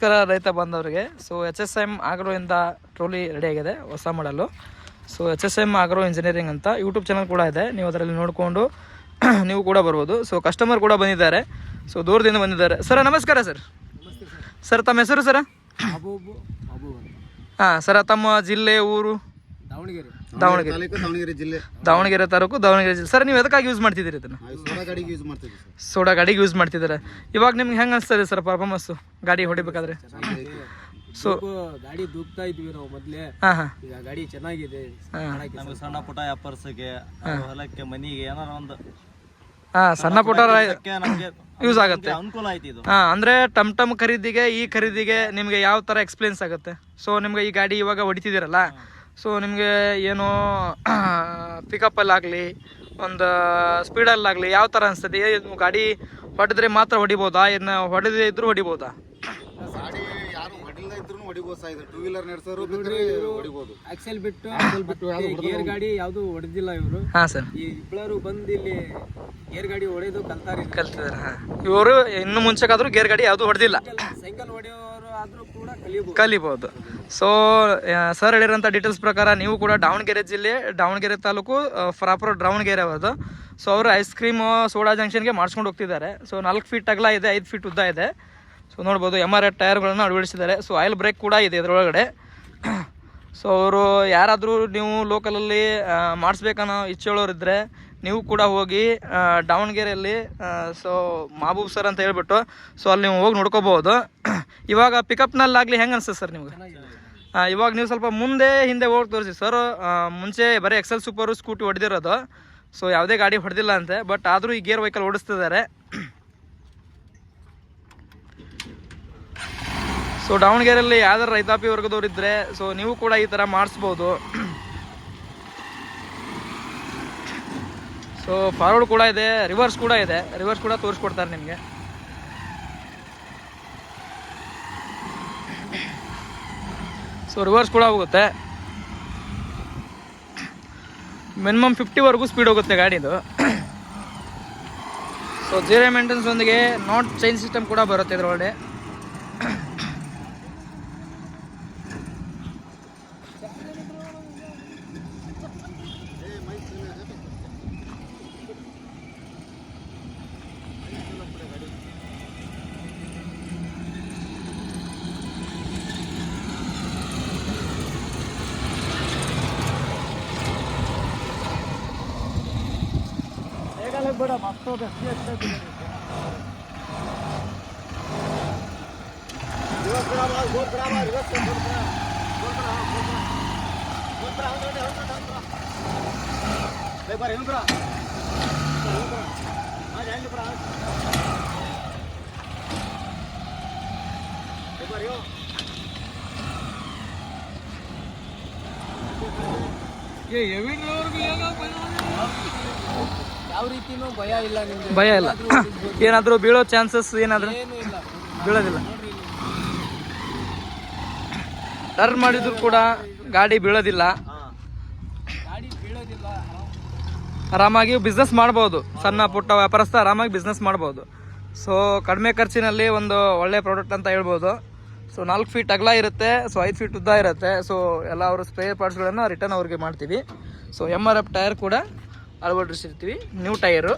ನಮಸ್ಕಾರ ರೈತ ಬಂದವರಿಗೆ. ಸೊ HSM ಆಗ್ರೋ ಇಂದ ಟ್ರೋಲಿ ರೆಡಿ ಆಗಿದೆ, ಹೊಸ ಮಾಡಲು. ಸೊ HSM ಆಗ್ರೋ ಇಂಜಿನಿಯರಿಂಗ್ ಅಂತ ಯೂಟ್ಯೂಬ್ ಚಾನಲ್ ಕೂಡ ಇದೆ, ನೀವು ಅದರಲ್ಲಿ ನೋಡಿಕೊಂಡು ನೀವು ಕೂಡ ಬರ್ಬೋದು. ಸೊ ಕಸ್ಟಮರ್ ಕೂಡ ಬಂದಿದ್ದಾರೆ, ಸೊ ದೂರದಿಂದ ಬಂದಿದ್ದಾರೆ. ಸರ್ ನಮಸ್ಕಾರ. ಸರ್ ತಮ್ಮ ಹೆಸರು ಸರ? ಹಾಂ ಸರ, ತಮ್ಮ ಜಿಲ್ಲೆ ಊರು? ದಾವಣಗೆರೆ ಜಿಲ್ಲೆ, ದಾವಣಗೆರೆ ತಾಲೂಕು, ದಾವಣಗೆರೆ ಜಿಲ್ಲೆ. ಸರ್ ನೀವು ಎದಕ್ಕಾಗಿ ಯೂಸ್ ಮಾಡ್ತಿದ್ದೀರಿ ಇದನ್ನು? ಸೋಡಾ ಗಾಡಿಗೆ ಯೂಸ್ ಮಾಡ್ತಿದ್ದಾರೆ. ಇವಾಗ ನಿಮ್ಗೆ ಹೆಂಗೆ ಅನಿಸ್ತದೆ ಸರ್ ಪರ್ಫಾರ್ಮೆನ್ಸು ಗಾಡಿ ಹೊಡಿಬೇಕಾದ್ರೆ? ಸೊ ಗಾಡಿ ದೂಕ್ತಾ ಇದ್ವಿ ನಾವು ಮೊದಲೇ, ಈಗ ಗಾಡಿ ಚೆನ್ನಾಗಿದೆ. ಸಣ್ಣ ಪುಟ್ಟ ವ್ಯಾಪಾರಕ್ಕೆ, ಹೊಲಕ್ಕೆ, ಮನಿಗೆ ಏನಾರ ಒಂದು ಸಣ್ಣ ಪುಟ್ಟ ಯೂಸ್ ಆಗುತ್ತೆ, ಅನುಕೂಲ ಆಯ್ತು ಇದು. ಅಂದರೆ ಟಮ್ ಖರೀದಿಗೆ ಈ ಖರೀದಿಗೆ ನಿಮಗೆ ಯಾವ ಥರ ಎಕ್ಸ್ಪೀರಿಯನ್ಸ್ ಆಗುತ್ತೆ? ಸೊ ನಿಮ್ಗೆ ಈ ಗಾಡಿ ಇವಾಗ ಹೊಡಿತಿದ್ದೀರಲ್ಲ, ಸೊ ನಿಮಗೆ ಏನು ಪಿಕಪ್ಪಲ್ಲಾಗಲಿ ಒಂದು ಸ್ಪೀಡಲ್ಲಾಗಲಿ ಯಾವ ಥರ ಅನಿಸ್ತದೆ? ಗಾಡಿ ಹೊಡೆದ್ರೆ ಮಾತ್ರ ಹೊಡಿಬೋದಾ, ಇನ್ನು ಹೊಡೆದೇ ಇದ್ರೂ ಹೊಡಿಬೋದಾ? ಆಕ್ಸೆಲ್ ಬಿಟ್ಟು ಗೇರ್ ಗಾಡಿ ಯಾವ್ದು ಹೊಡೆದಿಲ್ಲ ಇವರು. ಹಾಂ ಸರ್, ಈ ಇಬ್ಬರು ಬಂದು ಇಲ್ಲಿ ಗೇರ್ ಗಾಡಿ ಹೊಡೆದು ಕಲ್ತಿದ್ದಾರೆ. ಇವರು ಇನ್ನು ಮುಂಚೆಗಾದ್ರೂ ಗೇರ್ ಗಾಡಿ ಯಾವುದು ಹೊಡೆದಿಲ್ಲ, ಸೈಕಲ್ ಹೊಡೆಯೋರು ಆದ್ರೂ ಕೂಡ ಕಲಿಬಹುದು. ಸೊ ಸರ್ ಹೇಳಿರೋಂಥ ಡೀಟೇಲ್ಸ್ ಪ್ರಕಾರ ನೀವು ಕೂಡ ದಾವಣಗೆರೆ ಜಿಲ್ಲೆ, ದಾವಣಗೆರೆ ತಾಲೂಕು, ಪ್ರಾಪರ್ ದಾವಣಗೆರೆ ಅವ್ರದ್ದು. ಸೊ ಅವರು ಐಸ್ ಕ್ರೀಮ್ ಸೋಡಾ ಜಂಕ್ಷನ್ಗೆ ಮಾಡಿಸ್ಕೊಂಡು ಹೋಗ್ತಿದ್ದಾರೆ. ಸೊ 4 ಫೀಟ್ ಅಗಲ ಇದೆ, 5 ಫೀಟ್ ಉದ್ದ ಇದೆ. ಸೊ ನೋಡ್ಬೋದು MRF ಟೈರ್ಗಳನ್ನು ಅಳವಡಿಸಿದ್ದಾರೆ. ಸೊ ಆಯಿಲ್ ಬ್ರೇಕ್ ಕೂಡ ಇದೆ ಇದರೊಳಗಡೆ. ಸೊ ಅವರು ಯಾರಾದರೂ ನೀವು ಲೋಕಲಲ್ಲಿ ಮಾಡಿಸ್ಬೇಕನ್ನೋ ಇಚ್ಛೆಗಳವರಿದ್ದರೆ ನೀವು ಕೂಡ ಹೋಗಿ ದಾವಣಗೆರೆಯಲ್ಲಿ ಸೊ ಮಹಬೂಬ್ ಸರ್ ಅಂತ ಹೇಳ್ಬಿಟ್ಟು, ಸೊ ಅಲ್ಲಿ ನೀವು ಹೋಗಿ ನೋಡ್ಕೋಬೋದು. ಇವಾಗ ಪಿಕಪ್ನಲ್ಲಾಗಲಿ ಹೆಂಗೆ ಅನಿಸ್ತದೆ ಸರ್ ನಿಮ್ಗೆ? ಇವಾಗ ನೀವು ಸ್ವಲ್ಪ ಮುಂದೆ ಹಿಂದೆ ಹೋಗಿ ತೋರಿಸಿ ಸರ್. ಮುಂಚೆ ಬರೀ ಎಕ್ಸೆಲ್ ಸೂಪರು ಸ್ಕೂಟಿ ಹೊಡೆದಿರೋದು, ಸೊ ಯಾವುದೇ ಗಾಡಿ ಹೊಡೆದಿಲ್ಲ ಅಂತೆ. ಬಟ್ ಆದರೂ ಈ ಗೇರ್ ವೆಹಿಕಲ್ ಓಡಿಸ್ತಿದ್ದಾರೆ. ಸೊ ದಾವಣಗೆರೆಯಲ್ಲಿ ಯಾವ್ದಾರು ರೈತಾಪಿ ವರ್ಗದವ್ರು ಇದ್ದರೆ ಸೊ ನೀವು ಕೂಡ ಈ ಥರ ಮಾಡಿಸ್ಬೋದು. ಸೊ ಫಾರ್ವರ್ಡ್ ಕೂಡ ಇದೆ, ರಿವರ್ಸ್ ಕೂಡ ಇದೆ. ರಿವರ್ಸ್ ಕೂಡ ತೋರಿಸ್ಕೊಡ್ತಾರೆ ನಿಮಗೆ. ಸೊ ರಿವರ್ಸ್ ಕೂಡ ಹೋಗುತ್ತೆ. ಮಿನಿಮಮ್ 50ವರೆಗೂ ಸ್ಪೀಡ್ ಹೋಗುತ್ತೆ ಗಾಡಿದು. ಸೊ 0 ಮೇಂಟೆನೆನ್ಸ್ ಒಂದಿಗೆ ನಾಟ್ ಚೈನ್ ಸಿಸ್ಟಮ್ ಕೂಡ ಬರುತ್ತೆ ಇದರೊಳಗೆ. बड़ा मस्त हो गया, अच्छा ये ಯಾವ ರೀತಿನೂ ಭಯ ಇಲ್ಲ, ಭಯ ಇಲ್ಲ. ಏನಾದರೂ ಬೀಳೋ ಚಾನ್ಸಸ್ ಏನಾದರೂ ಬೀಳೋದಿಲ್ಲ. ಟರ್ನ್ ಮಾಡಿದ್ರು ಕೂಡ ಗಾಡಿ ಬೀಳೋದಿಲ್ಲ. ಆರಾಮಾಗಿ ಬಿಸ್ನೆಸ್ ಮಾಡ್ಬೋದು. ಸಣ್ಣ ಪುಟ್ಟ ವ್ಯಾಪಾರಸ್ಥ ಆರಾಮಾಗಿ ಬಿಸ್ನೆಸ್ ಮಾಡ್ಬೋದು. ಸೊ ಕಡಿಮೆ ಖರ್ಚಿನಲ್ಲಿ ಒಂದು ಒಳ್ಳೆ ಪ್ರಾಡಕ್ಟ್ ಅಂತ ಹೇಳ್ಬೋದು. ಸೊ 4 ಫೀಟ್ ಅಗಲ ಇರುತ್ತೆ, ಸೊ 5 ಫೀಟ್ ಉದ್ದ ಇರುತ್ತೆ. ಸೊ ಎಲ್ಲ ಅವರು ಸ್ಪೇರ್ ಪಾರ್ಟ್ಸ್ಗಳನ್ನು ರಿಟರ್ನ್ ಅವ್ರಿಗೆ ಮಾಡ್ತೀವಿ. ಸೊ MRF ಟೈರ್ ಕೂಡ ಅಳವಡಿಸಿರ್ತೀವಿ, ನ್ಯೂ ಟೈರು.